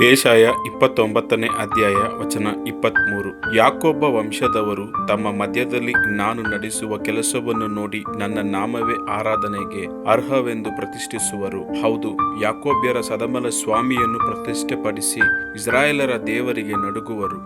ಯೆಶಾಯ 29ನೇ ಅಧ್ಯಾಯ ವಚನ 23. ಯಾಕೋಬ ವಂಶದವರು ತಮ್ಮ ಮಧ್ಯದಲ್ಲಿ ನಾನು ನಡೆಸುವ ಕೆಲಸವನ್ನು ನೋಡಿ ನನ್ನ ನಾಮವೇ ಆರಾಧನೆಗೆ ಅರ್ಹವೆಂದು ಪ್ರತಿಷ್ಠಿಸುವರು. ಹೌದು, ಯಾಕೋಬ್ಯರ ಸದಮಲ ಸ್ವಾಮಿಯನ್ನು ಪ್ರತಿಷ್ಠೆಪಡಿಸಿ ಇಸ್ರಾಯೇಲರ ದೇವರಿಗೆ ನಡುಗುವರು.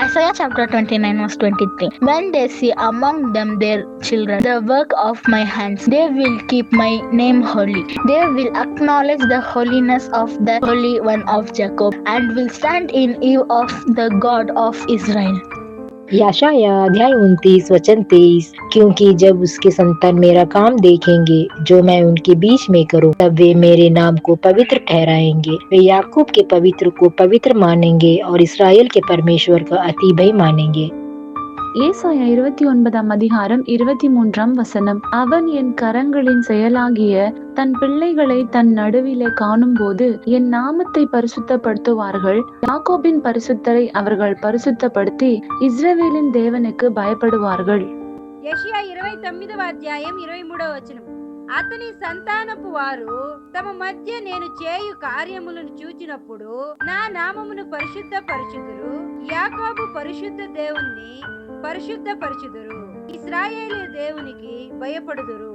Isaiah chapter 29 verse 23. When they see among them their children, the work of my hands, they will keep my name holy. They will acknowledge the holiness of the Holy One of Jacob and will stand in awe of the God of Israel. यशाया अध्याय 29 वचन 23। क्योंकि जब उसके संतान मेरा काम देखेंगे जो मैं उनके बीच में करूं, तब वे मेरे नाम को पवित्र ठहराएंगे। वे याकूब के पवित्र को पवित्र मानेंगे और इस्राएल के परमेश्वर का अति भय मानेंगे। ஏசாயா 29ஆம் அதிகாரம் 23ஆம் வசனம். அவன் என் கரங்களின் செயலாகிய தன் பிள்ளைகளை தன் நடுவிலே காணும் போது என் நாமத்தை பரிசுத்தப்படுத்துவார்கள். யாக்கோபின் பரிசுத்தரை அவர்கள் பரிசுத்தப்படுத்தி இஸ்ரவேலின் தேவனுக்கு பயப்படுவார்கள். యెషయా 29వ అధ్యాయం 23వ వచనం. అతని సంతానపు వారు తమ మధ్య నేను చేయు కార్యములను చూచినప్పుడు నా నామమును పరిశుద్ధపరచుదురు, యాకోబు పరిశుద్ధ దేవుణ్ణి పరిశుద్ధపరచుదురు, ఇశ్రాయేలు దేవునికి భయపడుదురు.